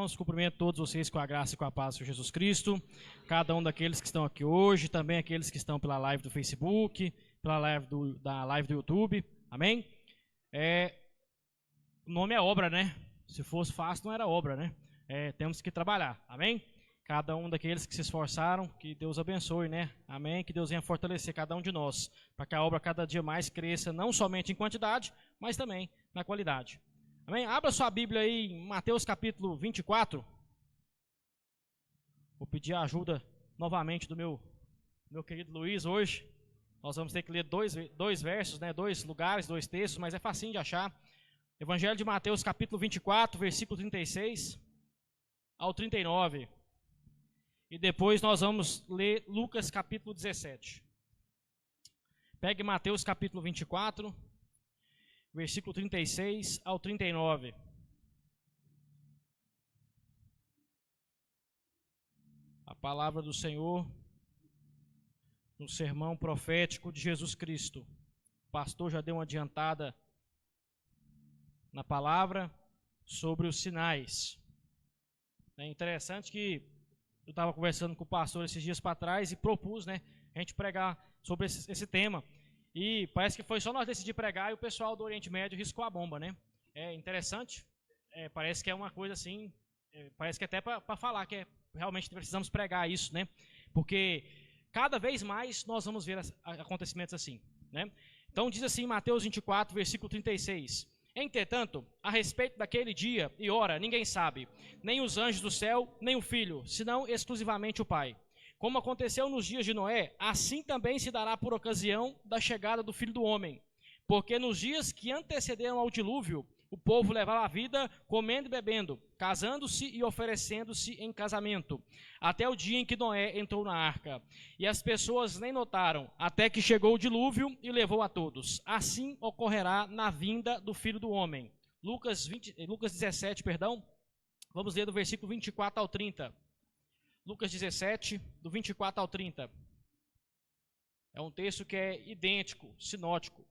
irmãos, cumprimento todos vocês com a graça e com a paz de Jesus Cristo, cada um daqueles que estão aqui hoje, também aqueles que estão pela live do Facebook, pela live da live do YouTube, amém? O nome é obra, né? Se fosse fácil não era obra, né? Temos que trabalhar, amém? Cada um daqueles que se esforçaram, que Deus abençoe, né? Amém? Que Deus venha fortalecer cada um de nós, para que a obra cada dia mais cresça, não somente em quantidade, mas também na qualidade. Amém? Abra sua Bíblia aí em Mateus capítulo 24. Vou pedir a ajuda novamente do meu querido Luiz hoje. Nós vamos ter que ler dois versos, né? 2 lugares, 2 textos, mas é facinho de achar. Evangelho de Mateus capítulo 24, versículo 36 ao 39. E depois nós vamos ler Lucas capítulo 17. Pegue Mateus capítulo 24, versículo 36 ao 39. A palavra do Senhor no sermão profético de Jesus Cristo. O pastor já deu uma adiantada na palavra sobre os sinais. É interessante que eu estava conversando com o pastor esses dias para trás e propus, né, a gente pregar sobre esse tema. E parece que foi só nós decidir pregar e o pessoal do Oriente Médio riscou a bomba, né? É interessante, parece que é uma coisa assim, parece que até para falar que realmente precisamos pregar isso, né? Porque cada vez mais nós vamos ver acontecimentos assim, né? Então diz assim Mateus 24, versículo 36. Entretanto, a respeito daquele dia e hora, ninguém sabe, nem os anjos do céu, nem o Filho, senão exclusivamente o Pai. Como aconteceu nos dias de Noé, assim também se dará por ocasião da chegada do Filho do Homem. Porque nos dias que antecederam ao dilúvio, o povo levava a vida comendo e bebendo, casando-se e oferecendo-se em casamento, até o dia em que Noé entrou na arca. E as pessoas nem notaram, até que chegou o dilúvio e levou a todos. Assim ocorrerá na vinda do Filho do Homem. Lucas 17, vamos ler do versículo 24 ao 30. Lucas 17, do 24 ao 30. É um texto que é idêntico, sinótico.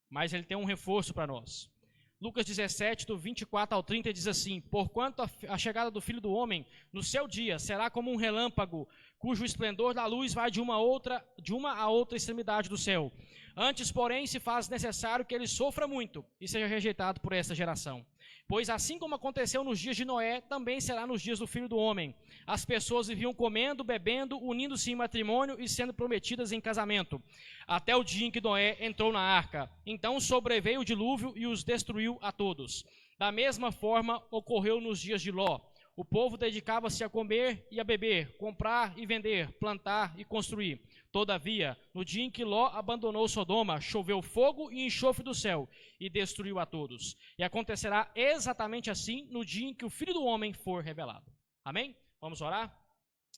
Mas ele tem um reforço para nós. Lucas 17, do 24 ao 30, diz assim: Porquanto a chegada do Filho do Homem no seu dia será como um relâmpago, cujo esplendor da luz vai de uma a outra extremidade do céu. Antes, porém, se faz necessário que ele sofra muito e seja rejeitado por esta geração. Pois assim como aconteceu nos dias de Noé, também será nos dias do Filho do Homem. As pessoas viviam comendo, bebendo, unindo-se em matrimônio e sendo prometidas em casamento, até o dia em que Noé entrou na arca. Então sobreveio o dilúvio e os destruiu a todos. Da mesma forma ocorreu nos dias de Ló. O povo dedicava-se a comer e a beber, comprar e vender, plantar e construir. Todavia, no dia em que Ló abandonou Sodoma, choveu fogo e enxofre do céu e destruiu a todos. E acontecerá exatamente assim no dia em que o Filho do Homem for revelado. Amém? Vamos orar?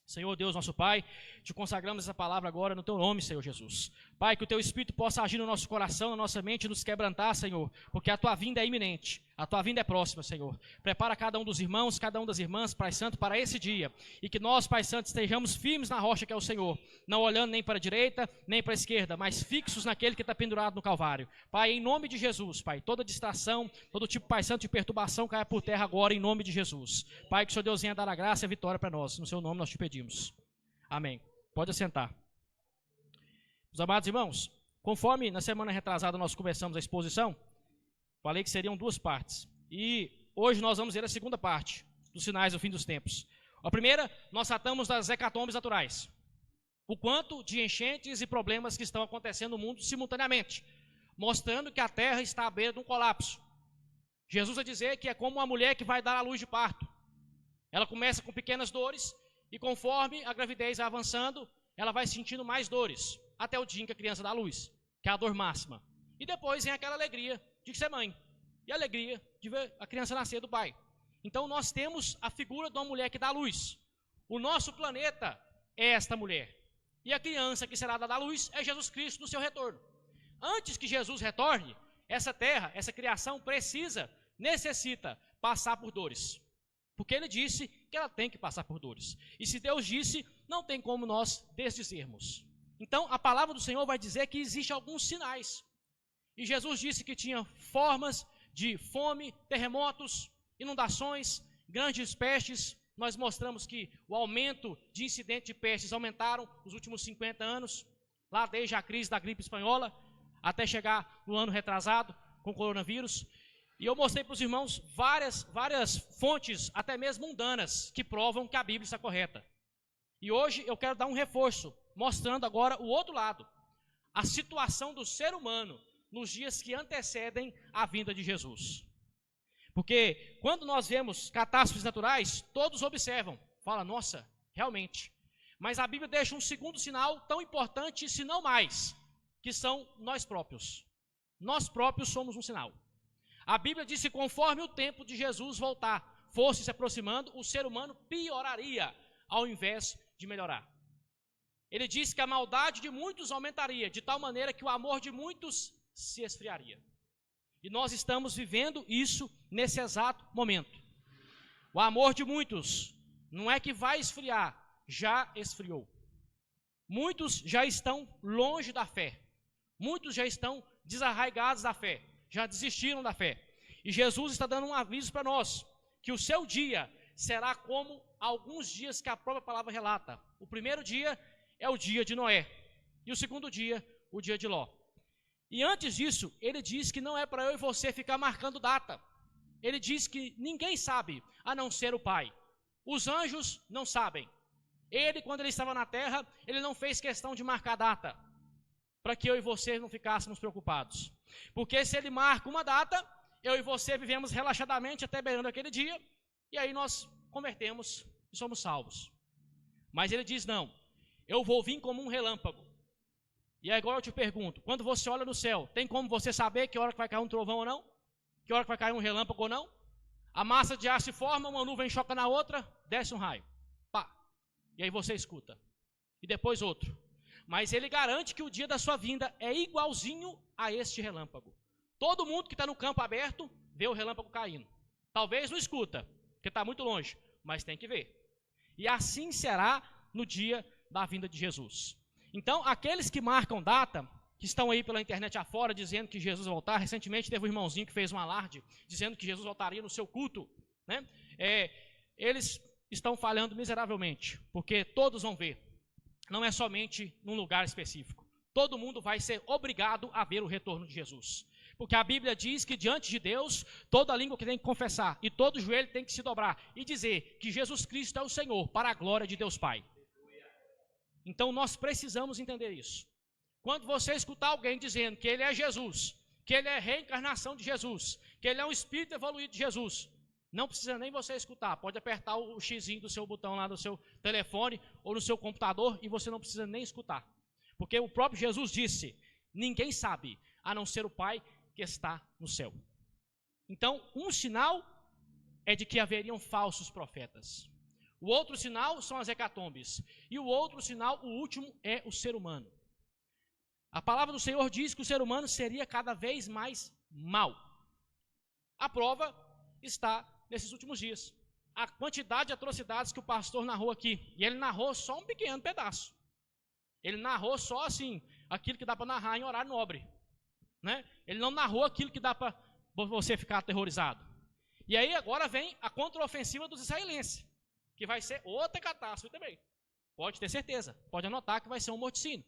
Senhor Deus, nosso Pai, te consagramos essa palavra agora no teu nome, Senhor Jesus. Pai, que o teu Espírito possa agir no nosso coração, na nossa mente, nos quebrantar, Senhor, porque a tua vinda é iminente, a tua vinda é próxima, Senhor. Prepara cada um dos irmãos, cada um das irmãs, Pai Santo, para esse dia, e que nós, Pai Santo, estejamos firmes na rocha que é o Senhor, não olhando nem para a direita, nem para a esquerda, mas fixos naquele que está pendurado no Calvário. Pai, em nome de Jesus, Pai, toda distração, todo tipo, Pai Santo, de perturbação caia por terra agora, em nome de Jesus. Pai, que o Senhor Deus venha dar a graça e a vitória para nós, no seu nome nós te pedimos. Amém. Pode assentar. Meus amados irmãos, conforme na semana retrasada nós começamos a exposição, falei que seriam 2 partes. E hoje nós vamos ver a segunda parte dos sinais do fim dos tempos. A primeira, nós tratamos das hecatombes naturais. O quanto de enchentes e problemas que estão acontecendo no mundo simultaneamente, mostrando que a terra está à beira de um colapso. Jesus vai dizer que é como uma mulher que vai dar à luz de parto. Ela começa com pequenas dores, e conforme a gravidez vai avançando, ela vai sentindo mais dores, até o dia em que a criança dá à luz, que é a dor máxima. E depois vem aquela alegria de ser mãe, e a alegria de ver a criança nascer do pai. Então nós temos a figura de uma mulher que dá à luz. O nosso planeta é esta mulher. E a criança que será dada à luz é Jesus Cristo no seu retorno. Antes que Jesus retorne, essa terra, essa criação necessita passar por dores. Porque ele disse que ela tem que passar por dores. E se Deus disse, não tem como nós desdizermos. Então, a palavra do Senhor vai dizer que existem alguns sinais. E Jesus disse que tinha formas de fome, terremotos, Inundações, grandes pestes. Nós mostramos que o aumento de incidentes de pestes aumentaram nos últimos 50 anos, lá desde a crise da gripe espanhola, até chegar no ano retrasado, com o coronavírus. E eu mostrei para os irmãos várias fontes, até mesmo mundanas, que provam que a Bíblia está correta. E hoje eu quero dar um reforço, mostrando agora o outro lado, a situação do ser humano nos dias que antecedem a vinda de Jesus. Porque quando nós vemos catástrofes naturais, todos observam, falam, nossa, realmente. Mas a Bíblia deixa um segundo sinal tão importante, se não mais, que são nós próprios. Nós próprios somos um sinal. A Bíblia diz que conforme o tempo de Jesus voltar fosse se aproximando, o ser humano pioraria ao invés de melhorar. Ele diz que a maldade de muitos aumentaria, de tal maneira que o amor de muitos se esfriaria. E nós estamos vivendo isso nesse exato momento. O amor de muitos não é que vai esfriar, já esfriou. Muitos já estão longe da fé. Muitos já estão desarraigados da fé, já desistiram da fé. E Jesus está dando um aviso para nós, que o seu dia será como alguns dias que a própria palavra relata. O primeiro dia é o dia de Noé, e o segundo dia, o dia de Ló. E antes disso, ele diz que não é para eu e você ficar marcando data. Ele diz que ninguém sabe, a não ser o Pai. Os anjos não sabem. Ele, quando ele estava na terra, ele não fez questão de marcar data, para que eu e você não ficássemos preocupados. Porque se ele marca uma data, eu e você vivemos relaxadamente até beirando aquele dia, e aí nós convertemos e somos salvos. Mas ele diz, não, eu vou vir como um relâmpago. E agora eu te pergunto, quando você olha no céu, tem como você saber que hora que vai cair um trovão ou não? Que hora que vai cair um relâmpago ou não? A massa de ar se forma, uma nuvem choca na outra, desce um raio. Pá. E aí você escuta. E depois outro. Mas ele garante que o dia da sua vinda é igualzinho a este relâmpago. Todo mundo que está no campo aberto, vê o relâmpago caindo. Talvez não escuta, porque está muito longe, mas tem que ver. E assim será no dia da vinda de Jesus. Então, aqueles que marcam data, que estão aí pela internet afora, dizendo que Jesus vai voltar, recentemente teve um irmãozinho que fez um alarde, dizendo que Jesus voltaria no seu culto, né? Eles estão falhando miseravelmente, porque todos vão ver, não é somente num lugar específico, todo mundo vai ser obrigado a ver o retorno de Jesus, porque a Bíblia diz que diante de Deus, toda língua que tem que confessar, e todo joelho tem que se dobrar, e dizer que Jesus Cristo é o Senhor, para a glória de Deus Pai. Então nós precisamos entender isso. Quando você escutar alguém dizendo que ele é Jesus, que ele é reencarnação de Jesus, que ele é um espírito evoluído de Jesus, não precisa nem você escutar, pode apertar o xizinho do seu botão lá no seu telefone ou no seu computador e você não precisa nem escutar. Porque o próprio Jesus disse, ninguém sabe, a não ser o Pai que está no céu. Então, um sinal é de que haveriam falsos profetas. O outro sinal são as hecatombes. E o outro sinal, o último, é o ser humano. A palavra do Senhor diz que o ser humano seria cada vez mais mau. A prova está nesses últimos dias. A quantidade de atrocidades que o pastor narrou aqui. E ele narrou só um pequeno pedaço. Ele narrou só assim, aquilo que dá para narrar em horário nobre. Né? Ele não narrou aquilo que dá para você ficar aterrorizado. E aí agora vem a contraofensiva dos israelenses, que vai ser outra catástrofe também. Pode ter certeza, pode anotar que vai ser um morticínio.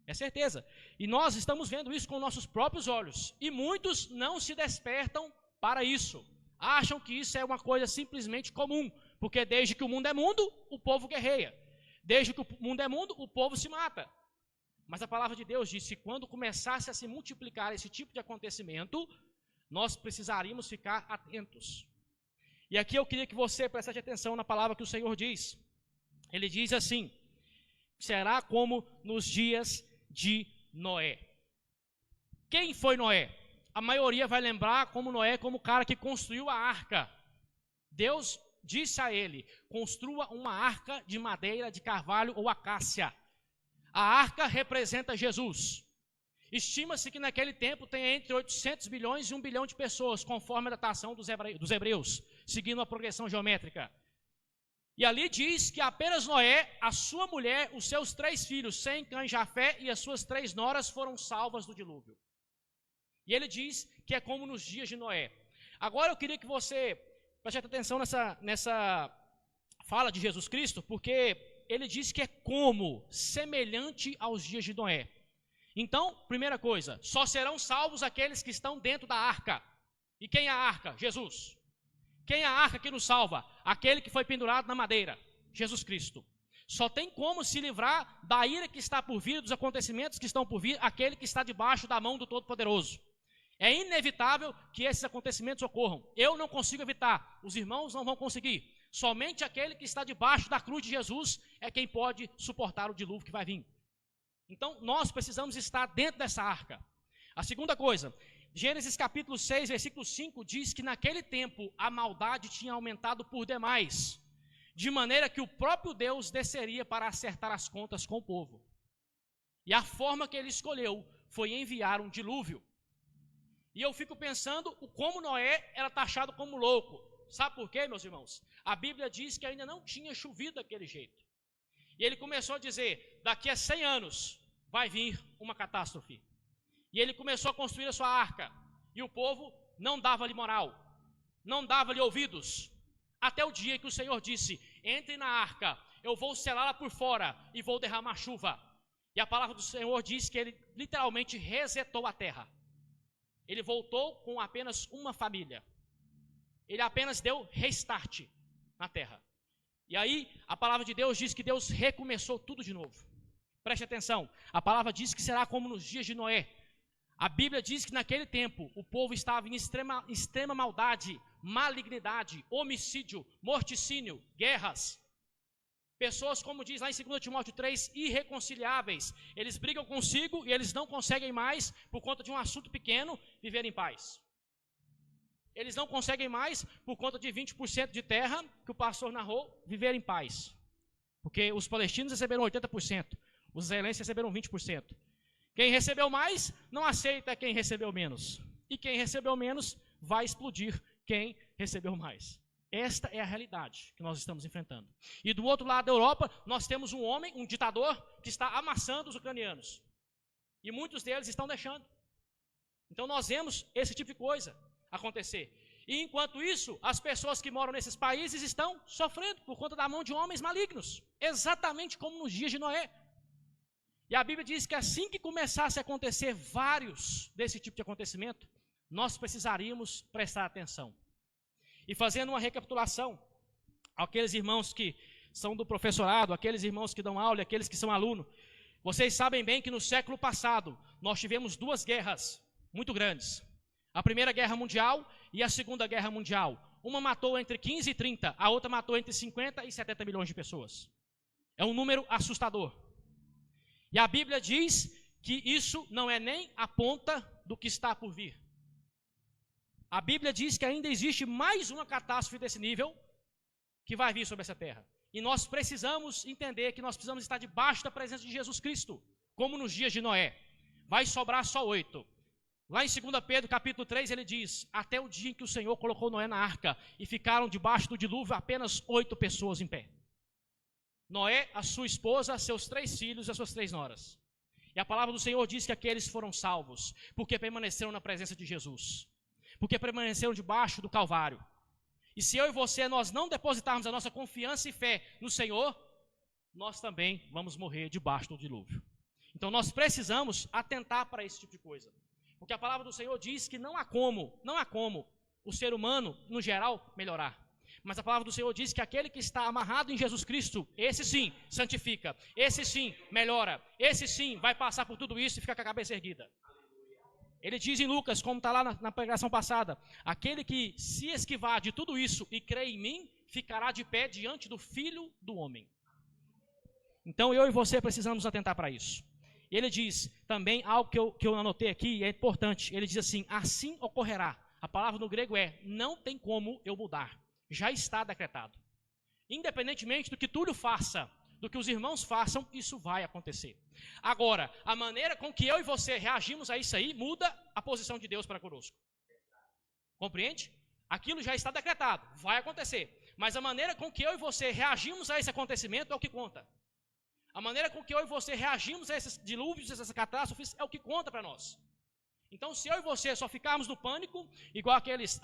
É certeza. E nós estamos vendo isso com nossos próprios olhos. E muitos não se despertam para isso. Acham que isso é uma coisa simplesmente comum. Porque desde que o mundo é mundo, o povo guerreia. Desde que o mundo é mundo, o povo se mata. Mas a palavra de Deus diz que quando começasse a se multiplicar esse tipo de acontecimento, nós precisaríamos ficar atentos. E aqui eu queria que você prestasse atenção na palavra que o Senhor diz. Ele diz assim, será como nos dias de Noé. Quem foi Noé? A maioria vai lembrar como Noé, como o cara que construiu a arca. Deus disse a ele, construa uma arca de madeira, de carvalho ou acácia. A arca representa Jesus. Estima-se que naquele tempo tem entre 800 milhões e 1 bilhão de pessoas, conforme a datação dos hebreus, seguindo a progressão geométrica. E ali diz que apenas Noé, a sua mulher, os seus 3 filhos, Sem, Cã e Jafé, e as suas 3 noras foram salvas do dilúvio. E ele diz que é como nos dias de Noé. Agora eu queria que você Preste atenção nessa fala de Jesus Cristo, porque ele diz que é como, semelhante aos dias de Noé. Então, primeira coisa, só serão salvos aqueles que estão dentro da arca. E quem é a arca? Jesus. Quem é a arca que nos salva? Aquele que foi pendurado na madeira, Jesus Cristo. Só tem como se livrar da ira que está por vir, dos acontecimentos que estão por vir, aquele que está debaixo da mão do Todo-Poderoso. É inevitável que esses acontecimentos ocorram. Eu não consigo evitar, os irmãos não vão conseguir. Somente aquele que está debaixo da cruz de Jesus é quem pode suportar o dilúvio que vai vir. Então, nós precisamos estar dentro dessa arca. A segunda coisa, Gênesis capítulo 6, versículo 5, diz que naquele tempo a maldade tinha aumentado por demais, de maneira que o próprio Deus desceria para acertar as contas com o povo. E a forma que ele escolheu foi enviar um dilúvio. E eu fico pensando como Noé era taxado como louco. Sabe por quê, meus irmãos? A Bíblia diz que ainda não tinha chovido daquele jeito. E ele começou a dizer, daqui a 100 anos vai vir uma catástrofe. E ele começou a construir a sua arca. E o povo não dava-lhe moral, não dava-lhe ouvidos. Até o dia que o Senhor disse, entre na arca, eu vou selá-la por fora e vou derramar chuva. E a palavra do Senhor diz que ele literalmente resetou a terra. Ele voltou com apenas uma família. Ele apenas deu restart na terra. E aí, a palavra de Deus diz que Deus recomeçou tudo de novo. Preste atenção, a palavra diz que será como nos dias de Noé. A Bíblia diz que naquele tempo, o povo estava em extrema maldade, malignidade, homicídio, morticínio, guerras. Pessoas, como diz lá em 2 Timóteo 3, irreconciliáveis. Eles brigam consigo e eles não conseguem mais, por conta de um assunto pequeno, viver em paz. Eles não conseguem mais, por conta de 20% de terra que o pastor narrou, viver em paz. Porque os palestinos receberam 80%, os israelenses receberam 20%. Quem recebeu mais, não aceita quem recebeu menos. E quem recebeu menos, vai explodir quem recebeu mais. Esta é a realidade que nós estamos enfrentando. E do outro lado da Europa, nós temos um homem, um ditador, que está amassando os ucranianos. E muitos deles estão deixando. Então nós vemos esse tipo de coisa acontecer. E enquanto isso, as pessoas que moram nesses países estão sofrendo por conta da mão de homens malignos. Exatamente como nos dias de Noé. E a Bíblia diz que assim que começasse a acontecer vários desse tipo de acontecimento, nós precisaríamos prestar atenção. E fazendo uma recapitulação, aqueles irmãos que são do professorado, aqueles irmãos que dão aula, aqueles que são alunos, vocês sabem bem que no século passado nós tivemos duas guerras muito grandes. A Primeira Guerra Mundial e a Segunda Guerra Mundial. Uma matou entre 15 e 30, a outra matou entre 50 e 70 milhões de pessoas. É um número assustador. E a Bíblia diz que isso não é nem a ponta do que está por vir. A Bíblia diz que ainda existe mais uma catástrofe desse nível que vai vir sobre essa terra. E nós precisamos entender que nós precisamos estar debaixo da presença de Jesus Cristo, como nos dias de Noé. Vai sobrar só 8. Lá em 2 Pedro capítulo 3 ele diz, até o dia em que o Senhor colocou Noé na arca e ficaram debaixo do dilúvio apenas 8 pessoas em pé. Noé, a sua esposa, seus 3 filhos e as suas 3 noras. E a palavra do Senhor diz que aqueles foram salvos, porque permaneceram na presença de Jesus. Porque permaneceram debaixo do Calvário. E se eu e você, nós não depositarmos a nossa confiança e fé no Senhor, nós também vamos morrer debaixo do dilúvio. Então nós precisamos atentar para esse tipo de coisa. Porque a palavra do Senhor diz que não há como o ser humano, no geral, melhorar. Mas a palavra do Senhor diz que aquele que está amarrado em Jesus Cristo, esse sim santifica, esse sim melhora, esse sim vai passar por tudo isso e ficar com a cabeça erguida. Ele diz em Lucas, como está lá na pregação passada, aquele que se esquivar de tudo isso e crê em mim, ficará de pé diante do Filho do Homem. Então eu e você precisamos atentar para isso. Ele diz também algo que eu anotei aqui, é importante, ele diz assim, assim ocorrerá. A palavra no grego é, não tem como eu mudar. Já está decretado. Independentemente do que Túlio faça, do que os irmãos façam, isso vai acontecer. Agora, a maneira com que eu e você reagimos a isso aí, muda a posição de Deus para conosco. Compreende? Aquilo já está decretado, vai acontecer. Mas a maneira com que eu e você reagimos a esse acontecimento é o que conta. A maneira com que eu e você reagimos a esses dilúvios, a essas catástrofes, é o que conta para nós. Então, se eu e você só ficarmos no pânico, igual aqueles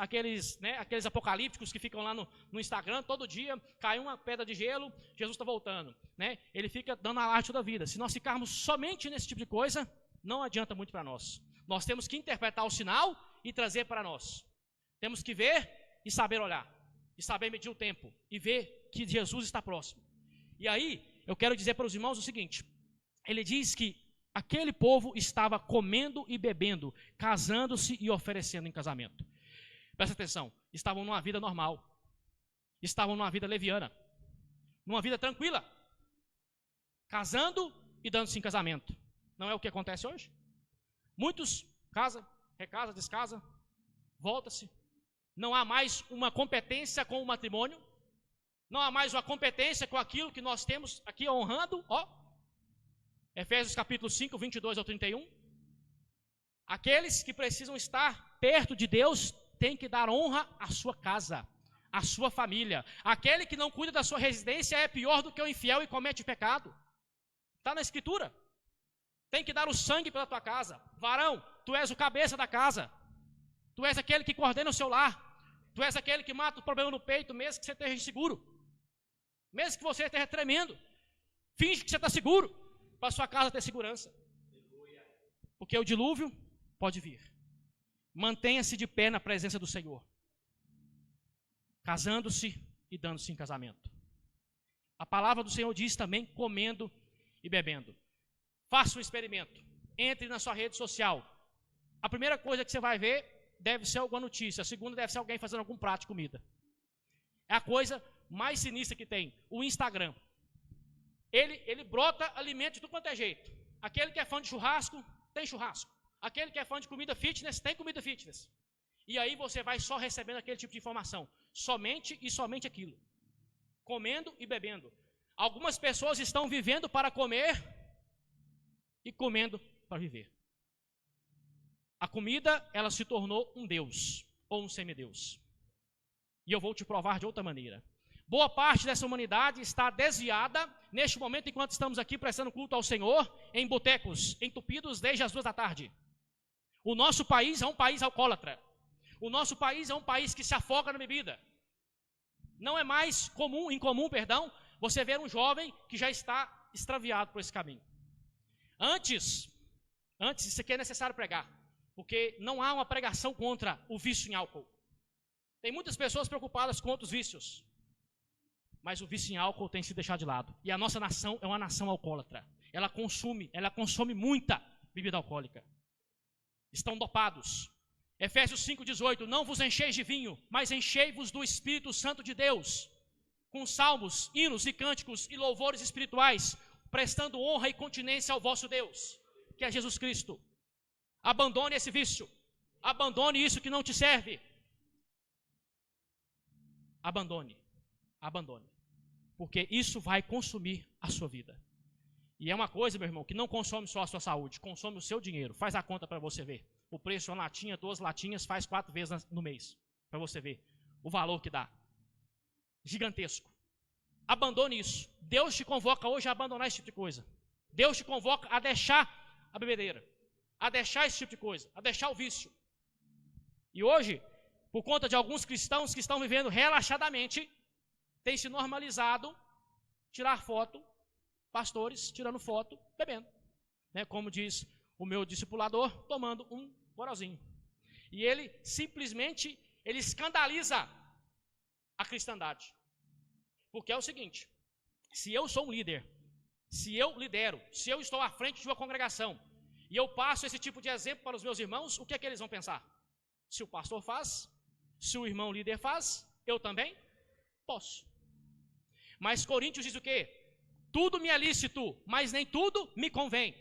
apocalípticos que ficam lá no Instagram, todo dia, cai uma pedra de gelo, Jesus está voltando. Né? Ele fica dando alarde toda a vida. Se nós ficarmos somente nesse tipo de coisa, não adianta muito para nós. Nós temos que interpretar o sinal e trazer para nós. Temos que ver e saber olhar. E saber medir o tempo. E ver que Jesus está próximo. E aí, eu quero dizer para os irmãos o seguinte. Ele diz que aquele povo estava comendo e bebendo, casando-se e oferecendo em casamento. Presta atenção, estavam numa vida normal, estavam numa vida leviana, numa vida tranquila, casando e dando-se em casamento. Não é o que acontece hoje? Muitos casa, recasa, descasa, volta-se. Não há mais uma competência com o matrimônio, não há mais uma competência com aquilo que nós temos aqui honrando, Efésios capítulo 5, 22 ao 31. Aqueles que precisam estar perto de Deus têm que dar honra à sua casa, à sua família. Aquele que não cuida da sua residência é pior do que o infiel e comete pecado. Está na Escritura. Tem que dar o sangue pela tua casa. Varão, tu és o cabeça da casa. Tu és aquele que coordena o seu lar. Tu és aquele que mata o problema no peito, mesmo que você esteja inseguro. Mesmo que você esteja tremendo. Finge que você está seguro. Para a sua casa ter segurança. Porque o dilúvio pode vir. Mantenha-se de pé na presença do Senhor. Casando-se e dando-se em casamento. A palavra do Senhor diz também comendo e bebendo. Faça um experimento. Entre na sua rede social. A primeira coisa que você vai ver deve ser alguma notícia. A segunda deve ser alguém fazendo algum prato de comida. É a coisa mais sinistra que tem. O Instagram. Ele brota alimento de tudo quanto é jeito. Aquele que é fã de churrasco, tem churrasco. Aquele que é fã de comida fitness, tem comida fitness. E aí você vai só recebendo aquele tipo de informação. Somente e somente aquilo. Comendo e bebendo. Algumas pessoas estão vivendo para comer e comendo para viver. A comida, ela se tornou um Deus ou um semideus. E eu vou te provar de outra maneira. Boa parte dessa humanidade está desviada, neste momento, enquanto estamos aqui prestando culto ao Senhor, em botecos, entupidos desde as 14h. O nosso país é um país alcoólatra. O nosso país é um país que se afoga na bebida. Não é mais incomum, você ver um jovem que já está extraviado por esse caminho. Antes isso aqui é necessário pregar, porque não há uma pregação contra o vício em álcool. Tem muitas pessoas preocupadas com outros vícios. Mas o vício em álcool tem se deixado de lado. E a nossa nação é uma nação alcoólatra. Ela consome muita bebida alcoólica. Estão dopados. Efésios 5,18, não vos encheis de vinho, mas enchei-vos do Espírito Santo de Deus, com salmos, hinos e cânticos e louvores espirituais, prestando honra e continência ao vosso Deus, que é Jesus Cristo. Abandone esse vício. Abandone isso que não te serve. Abandone. Porque isso vai consumir a sua vida. E é uma coisa, meu irmão, que não consome só a sua saúde, consome o seu dinheiro. Faz a conta para você ver. O preço de uma latinha, 2 latinhas, faz 4 vezes no mês. Para você ver o valor que dá. Gigantesco. Abandone isso. Deus te convoca hoje a abandonar esse tipo de coisa. Deus te convoca a deixar a bebedeira. A deixar esse tipo de coisa. A deixar o vício. E hoje, por conta de alguns cristãos que estão vivendo relaxadamente, tem se normalizado tirar foto, pastores tirando foto, bebendo. Né? Como diz o meu discipulador, tomando um goralzinho. E ele simplesmente, ele escandaliza a cristandade. Porque é o seguinte, se eu sou um líder, se eu lidero, se eu estou à frente de uma congregação, e eu passo esse tipo de exemplo para os meus irmãos, o que é que eles vão pensar? Se o pastor faz, se o irmão líder faz, eu também posso. Mas Coríntios diz o quê? Tudo me é lícito, mas nem tudo me convém.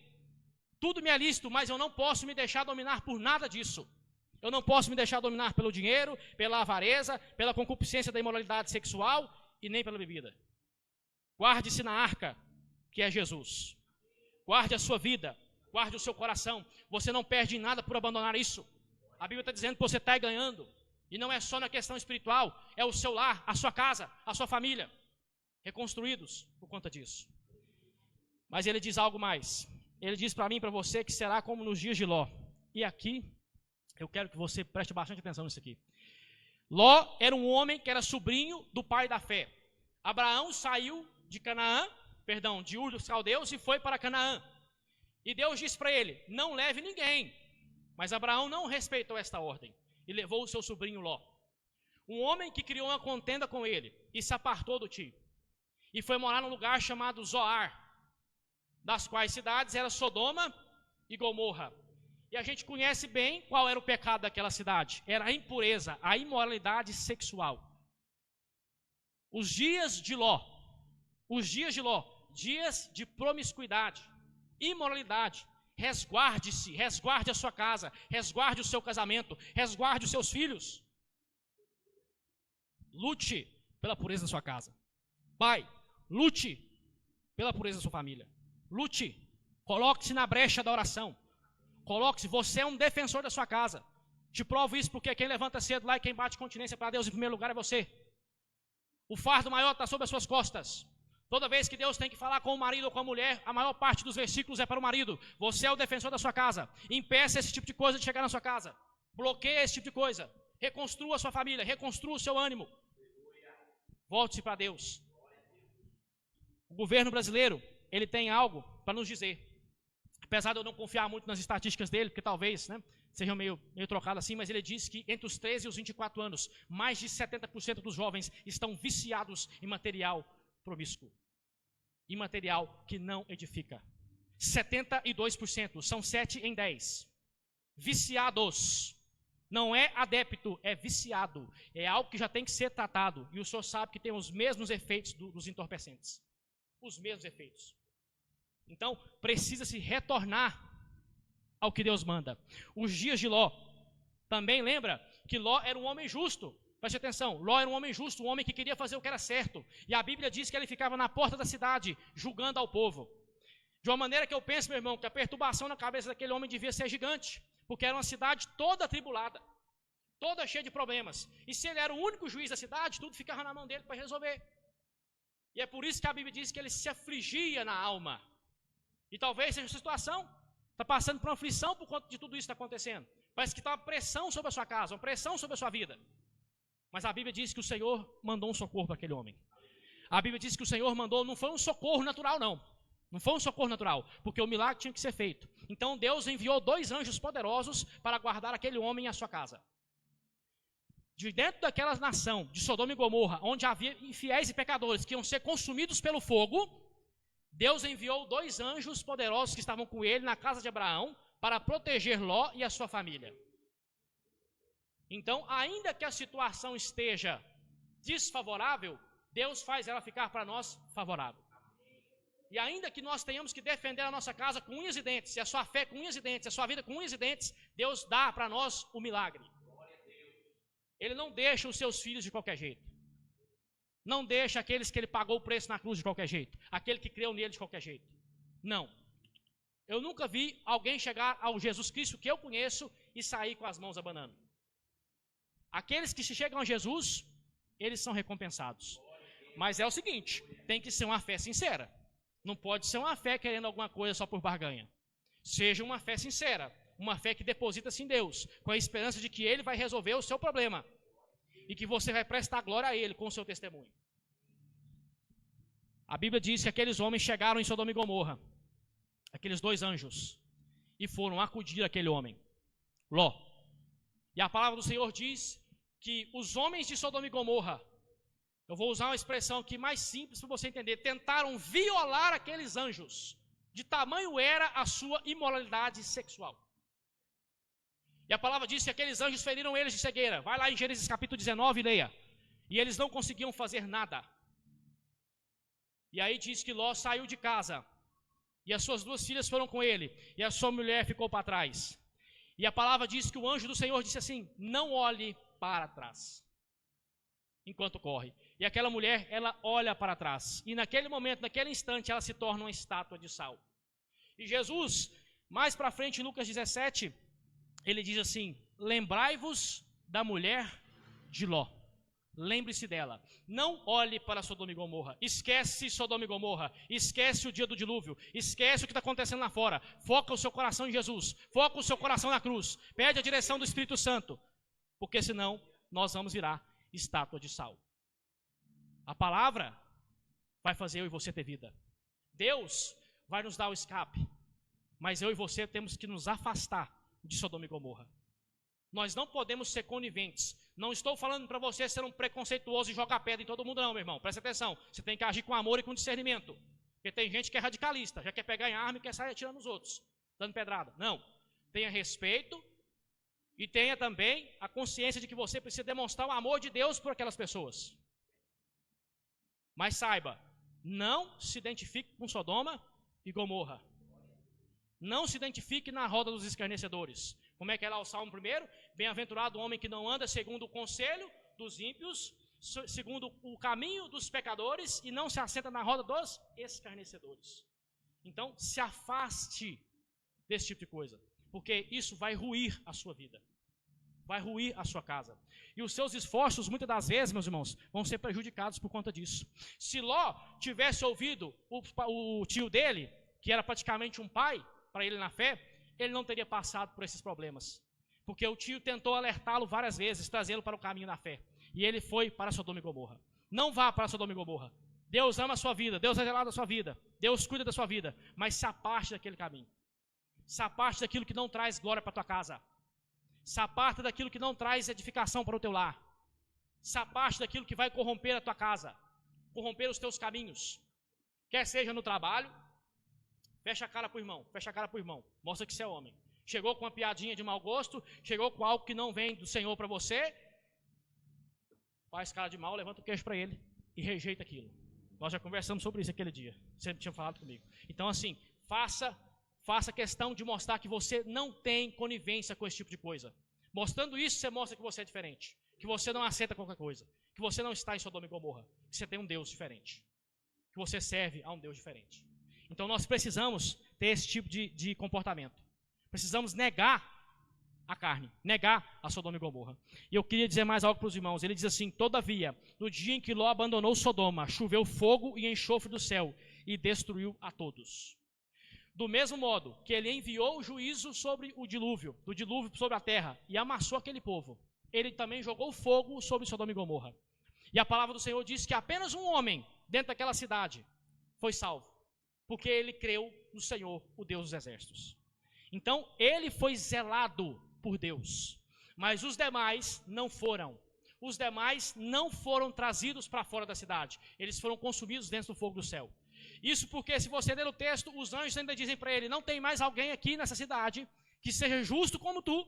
Tudo me é lícito, mas eu não posso me deixar dominar por nada disso. Eu não posso me deixar dominar pelo dinheiro, pela avareza, pela concupiscência da imoralidade sexual e nem pela bebida. Guarde-se na arca, que é Jesus. Guarde a sua vida, guarde o seu coração. Você não perde em nada por abandonar isso. A Bíblia está dizendo que você está ganhando. E não é só na questão espiritual, é o seu lar, a sua casa, a sua família. Reconstruídos por conta disso. Mas ele diz algo mais. Ele diz para mim e para você que será como nos dias de Ló. E aqui Eu quero que você preste bastante atenção nisso aqui. Ló era um homem que era sobrinho do pai da fé. Abraão saiu de Ur dos Caldeus e foi para Canaã. E Deus disse para ele, não leve ninguém. Mas Abraão não respeitou esta ordem e levou o seu sobrinho Ló. Um homem que criou uma contenda com ele e se apartou do ti. E foi morar num lugar chamado Zoar, das quais cidades era Sodoma e Gomorra. E a gente conhece bem qual era o pecado daquela cidade. Era a impureza, a imoralidade sexual. Os dias de Ló, dias de promiscuidade, imoralidade. Resguarde-se, resguarde a sua casa, resguarde o seu casamento, resguarde os seus filhos. Lute pela pureza da sua casa. Pai, lute pela pureza da sua família. Lute, coloque-se na brecha da oração. Coloque-se, você é um defensor da sua casa. Te provo isso porque quem levanta cedo lá e quem bate continência para Deus em primeiro lugar é você. O fardo maior está sobre as suas costas. Toda vez que Deus tem que falar com o marido ou com a mulher, a maior parte dos versículos é para o marido. Você é o defensor da sua casa. Impeça esse tipo de coisa de chegar na sua casa. Bloqueie esse tipo de coisa. Reconstrua a sua família, reconstrua o seu ânimo. Volte-se para Deus. O governo brasileiro, ele tem algo para nos dizer. Apesar de eu não confiar muito nas estatísticas dele, porque talvez sejam meio trocado assim, mas ele diz que entre os 13 e os 24 anos, mais de 70% dos jovens estão viciados em material promíscuo. Em material que não edifica. 72%, são 7 em 10. Viciados. Não é adepto, é viciado. É algo que já tem que ser tratado. E o senhor sabe que tem os mesmos efeitos dos entorpecentes. Os mesmos efeitos. Então, precisa se retornar ao que Deus manda. Os dias de Ló. Também lembra que Ló era um homem justo. Preste atenção, Ló era um homem justo, um homem que queria fazer o que era certo. E a Bíblia diz que ele ficava na porta da cidade, julgando ao povo. De uma maneira que eu penso, meu irmão, que a perturbação na cabeça daquele homem devia ser gigante. Porque era uma cidade toda atribulada, toda cheia de problemas. E se ele era o único juiz da cidade, tudo ficava na mão dele para resolver. E é por isso que a Bíblia diz que ele se afligia na alma. E talvez seja a situação, está passando por uma aflição por conta de tudo isso que está acontecendo. Parece que está uma pressão sobre a sua casa, uma pressão sobre a sua vida. Mas a Bíblia diz que o Senhor mandou um socorro para aquele homem. A Bíblia diz que o Senhor mandou, não foi um socorro natural não. Não foi um socorro natural, porque o milagre tinha que ser feito. Então Deus enviou 2 anjos poderosos para guardar aquele homem e a sua casa. De dentro daquela nação, de Sodoma e Gomorra, onde havia infiéis e pecadores que iam ser consumidos pelo fogo, Deus enviou 2 anjos poderosos que estavam com ele na casa de Abraão para proteger Ló e a sua família. Então, ainda que a situação esteja desfavorável, Deus faz ela ficar para nós favorável. E ainda que nós tenhamos que defender a nossa casa com unhas e dentes, e a sua fé com unhas e dentes, a sua vida com unhas e dentes, Deus dá para nós o milagre. Ele não deixa os seus filhos de qualquer jeito. Não deixa aqueles que ele pagou o preço na cruz de qualquer jeito. Aquele que creu nele de qualquer jeito. Não. Eu nunca vi alguém chegar ao Jesus Cristo que eu conheço e sair com as mãos abanando. Aqueles que se chegam a Jesus, eles são recompensados. Mas é o seguinte, tem que ser uma fé sincera. Não pode ser uma fé querendo alguma coisa só por barganha. Seja uma fé sincera, uma fé que deposita-se em Deus, com a esperança de que Ele vai resolver o seu problema. E que você vai prestar glória a Ele com o seu testemunho. A Bíblia diz que aqueles homens chegaram em Sodoma e Gomorra, aqueles 2 anjos, e foram acudir aquele homem, Ló. E a palavra do Senhor diz que os homens de Sodoma e Gomorra, eu vou usar uma expressão aqui mais simples para você entender, tentaram violar aqueles anjos, de tamanho era a sua imoralidade sexual. E a palavra diz que aqueles anjos feriram eles de cegueira. Vai lá em Gênesis capítulo 19 e leia. E eles não conseguiam fazer nada. E aí diz que Ló saiu de casa, e as suas 2 filhas foram com ele, e a sua mulher ficou para trás. E a palavra diz que o anjo do Senhor disse assim, não olhe para trás, enquanto corre. E aquela mulher, ela olha para trás. E naquele momento, naquele instante, ela se torna uma estátua de sal. E Jesus, mais para frente, em Lucas 17, ele diz assim, lembrai-vos da mulher de Ló. lembre-se dela. Não olhe para Sodoma e Gomorra. Esquece Sodoma e Gomorra. Esquece o dia do dilúvio. Esquece o que está acontecendo lá fora. Foca o seu coração em Jesus. Foca o seu coração na cruz. Pede a direção do Espírito Santo. Porque senão nós vamos virar estátua de sal. A palavra vai fazer eu e você ter vida. Deus vai nos dar o escape. Mas eu e você temos que nos afastar de Sodoma e Gomorra. Nós não podemos ser coniventes. Não estou falando para você ser um preconceituoso e jogar pedra em todo mundo, não, meu irmão. Presta atenção. Você tem que agir com amor e com discernimento. Porque tem gente que é radicalista, já quer pegar em arma e quer sair atirando nos outros, dando pedrada. Não. Tenha respeito e tenha também a consciência de que você precisa demonstrar o amor de Deus por aquelas pessoas. Mas saiba, não se identifique com Sodoma e Gomorra. Não se identifique na roda dos escarnecedores. Como é que é lá o Salmo 1? Bem-aventurado o homem que não anda segundo o conselho dos ímpios, segundo o caminho dos pecadores, e não se assenta na roda dos escarnecedores. Então, se afaste desse tipo de coisa, porque isso vai ruir a sua vida, vai ruir a sua casa. E os seus esforços, muitas das vezes, meus irmãos, vão ser prejudicados por conta disso. Se Ló tivesse ouvido o tio dele, que era praticamente um pai para ele na fé, ele não teria passado por esses problemas. Porque o tio tentou alertá-lo várias vezes, trazê-lo para o caminho da fé. E ele foi para Sodoma e Gomorra. Não vá para Sodoma e Gomorra. Deus ama a sua vida, Deus é zelado da sua vida, Deus cuida da sua vida, mas se aparte daquele caminho. Se aparte daquilo que não traz glória para a tua casa. Se aparte daquilo que não traz edificação para o teu lar. Se aparte daquilo que vai corromper a tua casa, corromper os teus caminhos. Quer seja no trabalho, fecha a cara para o irmão, fecha a cara para o irmão, mostra que você é homem. Chegou com uma piadinha de mau gosto, chegou com algo que não vem do Senhor para você, faz cara de mal, levanta o queixo para ele e rejeita aquilo. Nós já conversamos sobre isso aquele dia, você tinha falado comigo. Então assim, faça questão de mostrar que você não tem conivência com esse tipo de coisa. Mostrando isso, você mostra que você é diferente, que você não aceita qualquer coisa, que você não está em Sodoma e Gomorra, que você tem um Deus diferente, que você serve a um Deus diferente. Então nós precisamos ter esse tipo de comportamento. Precisamos negar a carne, negar a Sodoma e Gomorra. E eu queria dizer mais algo para os irmãos. Ele diz assim: todavia, no dia em que Ló abandonou Sodoma, choveu fogo e enxofre do céu e destruiu a todos. Do mesmo modo que ele enviou o juízo sobre o dilúvio, do dilúvio sobre a terra, e amassou aquele povo, ele também jogou fogo sobre Sodoma e Gomorra. E a palavra do Senhor diz que apenas um homem dentro daquela cidade foi salvo, porque ele creu no Senhor, o Deus dos exércitos. Então, ele foi zelado por Deus, mas os demais não foram. Os demais não foram trazidos para fora da cidade, eles foram consumidos dentro do fogo do céu. Isso porque, se você ler o texto, os anjos ainda dizem para ele: não tem mais alguém aqui nessa cidade que seja justo como tu.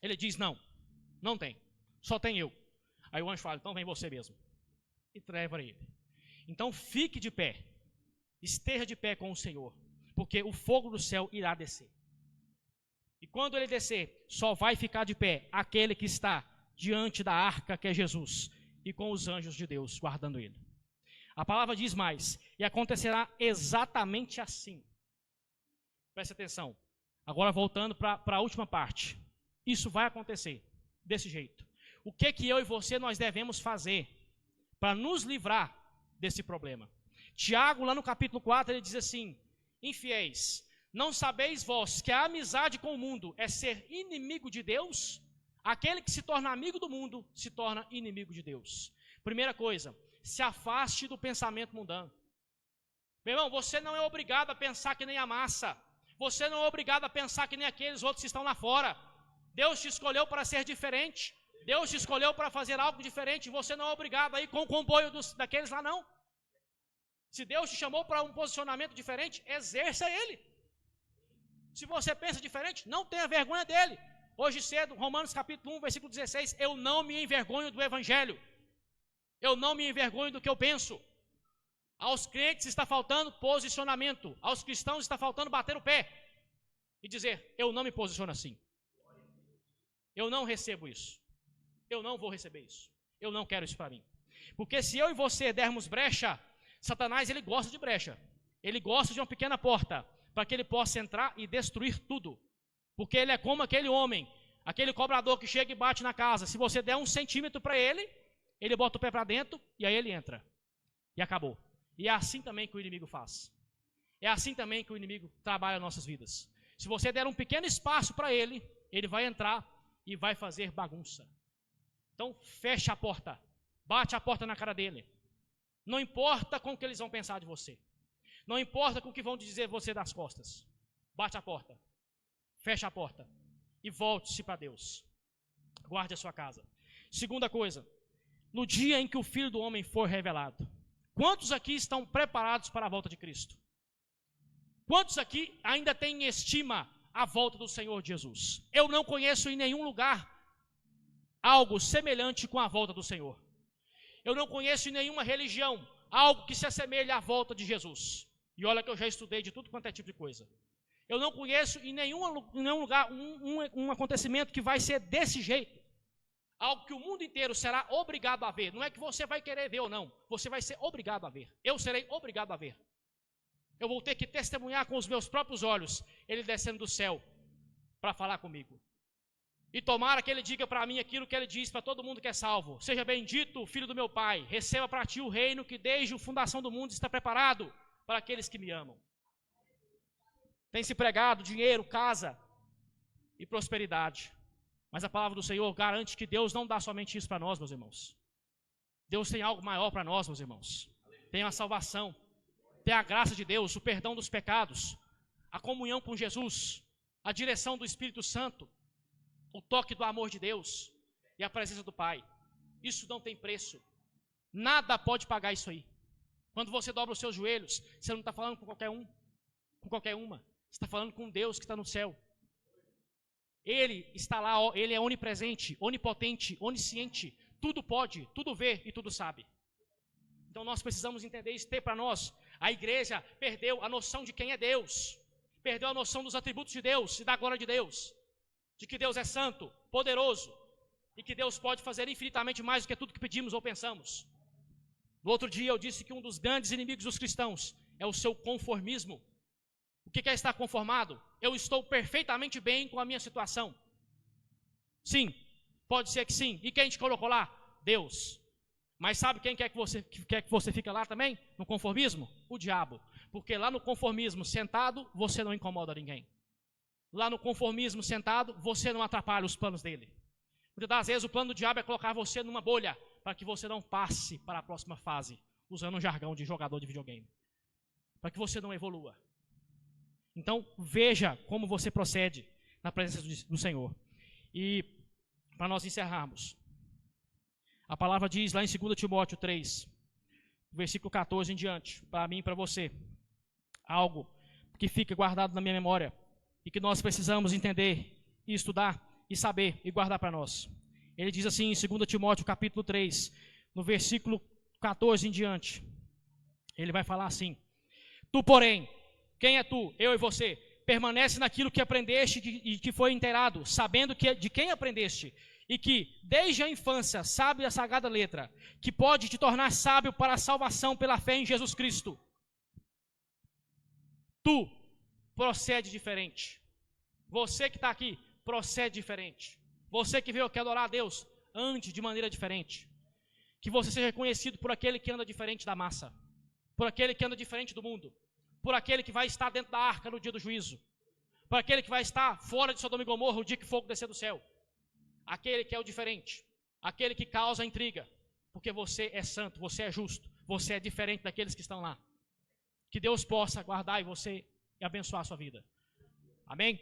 Ele diz: não tem, só tem eu. Aí o anjo fala: então vem você mesmo, e leva ele. Então fique de pé, esteja de pé com o Senhor, porque o fogo do céu irá descer. E quando ele descer, só vai ficar de pé aquele que está diante da arca, que é Jesus, e com os anjos de Deus guardando ele. A palavra diz mais: e acontecerá exatamente assim. Preste atenção. Agora voltando para a última parte. Isso vai acontecer desse jeito. O que eu e você nós devemos fazer para nos livrar desse problema? Tiago, lá no capítulo 4, ele diz assim: infiéis, não sabeis vós que a amizade com o mundo é ser inimigo de Deus? Aquele que se torna amigo do mundo se torna inimigo de Deus. Primeira coisa, se afaste do pensamento mundano. Meu irmão, você não é obrigado a pensar que nem a massa. Você não é obrigado a pensar que nem aqueles outros que estão lá fora. Deus te escolheu para ser diferente. Deus te escolheu para fazer algo diferente. Você não é obrigado a ir com o comboio daqueles lá, não. Se Deus te chamou para um posicionamento diferente, exerça ele. Se você pensa diferente, não tenha vergonha dele. Hoje cedo, Romanos capítulo 1, versículo 16, eu não me envergonho do evangelho. Eu não me envergonho do que eu penso. Aos crentes está faltando posicionamento. Aos cristãos está faltando bater o pé e dizer: eu não me posiciono assim. Eu não recebo isso. Eu não vou receber isso. Eu não quero isso para mim. Porque se eu e você dermos brecha, Satanás, ele gosta de brecha. Ele gosta de uma pequena porta para que ele possa entrar e destruir tudo. Porque ele é como aquele homem, Aquele cobrador que chega e bate na casa, se você der 1 centímetro para ele, ele bota o pé para dentro e aí ele entra. E acabou. E é assim também que o inimigo faz. É assim também que o inimigo trabalha nossas vidas. Se você der um pequeno espaço para ele, ele vai entrar e vai fazer bagunça. Então, fecha a porta. Bate a porta na cara dele. Não importa com o que eles vão pensar de você. Não importa com o que vão dizer você das costas. Bate a porta. Fecha a porta. E volte-se para Deus. Guarde a sua casa. Segunda coisa. No dia em que o Filho do Homem for revelado. Quantos aqui estão preparados para a volta de Cristo? Quantos aqui ainda têm em estima a volta do Senhor Jesus? Eu não conheço em nenhum lugar algo semelhante com a volta do Senhor. Eu não conheço em nenhuma religião algo que se assemelhe à volta de Jesus. E olha que eu já estudei de tudo quanto é tipo de coisa. Eu não conheço em nenhum lugar um acontecimento que vai ser desse jeito. Algo que o mundo inteiro será obrigado a ver. Não é que você vai querer ver ou não. Você vai ser obrigado a ver. Eu serei obrigado a ver. Eu vou ter que testemunhar com os meus próprios olhos ele descendo do céu para falar comigo. E tomara que ele diga para mim aquilo que ele diz para todo mundo que é salvo. Seja bendito, filho do meu Pai. Receba para ti o reino que desde a fundação do mundo está preparado para aqueles que me amam. Tem se pregado dinheiro, casa e prosperidade. Mas a palavra do Senhor garante que Deus não dá somente isso para nós, meus irmãos. Deus tem algo maior para nós, meus irmãos. Tem a salvação, tem a graça de Deus, o perdão dos pecados, a comunhão com Jesus, a direção do Espírito Santo, o toque do amor de Deus e a presença do Pai. Isso não tem preço. Nada pode pagar isso aí. Quando você dobra os seus joelhos, você não está falando com qualquer um, com qualquer uma. Você está falando com Deus que está no céu. Ele está lá, ele é onipresente, onipotente, onisciente. Tudo pode, tudo vê e tudo sabe. Então nós precisamos entender isso, ter para nós. A igreja perdeu a noção de quem é Deus. Perdeu a noção dos atributos de Deus e da glória de Deus. De que Deus é santo, poderoso. E que Deus pode fazer infinitamente mais do que tudo que pedimos ou pensamos. No outro dia eu disse que um dos grandes inimigos dos cristãos é o seu conformismo. O que é estar conformado? Eu estou perfeitamente bem com a minha situação. Sim, pode ser que sim. E quem te colocou lá? Deus. Mas sabe quem quer que você fique lá também? No conformismo? O diabo. Porque lá no conformismo sentado, você não incomoda ninguém. Lá no conformismo sentado, você não atrapalha os planos dele. Muitas das vezes o plano do diabo é colocar você numa bolha, para que você não passe para a próxima fase, usando um jargão de jogador de videogame. Para que você não evolua. Então, veja como você procede na presença do Senhor. E, para nós encerrarmos, a palavra diz lá em 2 Timóteo 3, versículo 14 em diante, para mim e para você, algo que fica guardado na minha memória e que nós precisamos entender e estudar e saber e guardar para nós. Ele diz assim em 2 Timóteo capítulo 3, no versículo 14 em diante, ele vai falar assim: Tu, porém, quem é tu? Eu e você. Permanece naquilo que aprendeste e que foi inteirado, sabendo de quem aprendeste, e que, desde a infância, sabe a sagrada letra, que pode te tornar sábio para a salvação pela fé em Jesus Cristo. Tu procede diferente. Você que está aqui, procede diferente. Você que veio aqui adorar a Deus, ande de maneira diferente. Que você seja reconhecido por aquele que anda diferente da massa, por aquele que anda diferente do mundo, por aquele que vai estar dentro da arca no dia do juízo, por aquele que vai estar fora de Sodoma e Gomorra o dia que fogo descer do céu, aquele que é o diferente, aquele que causa intriga, porque você é santo, você é justo, você é diferente daqueles que estão lá. Que Deus possa guardar e você e abençoar a sua vida. Amém?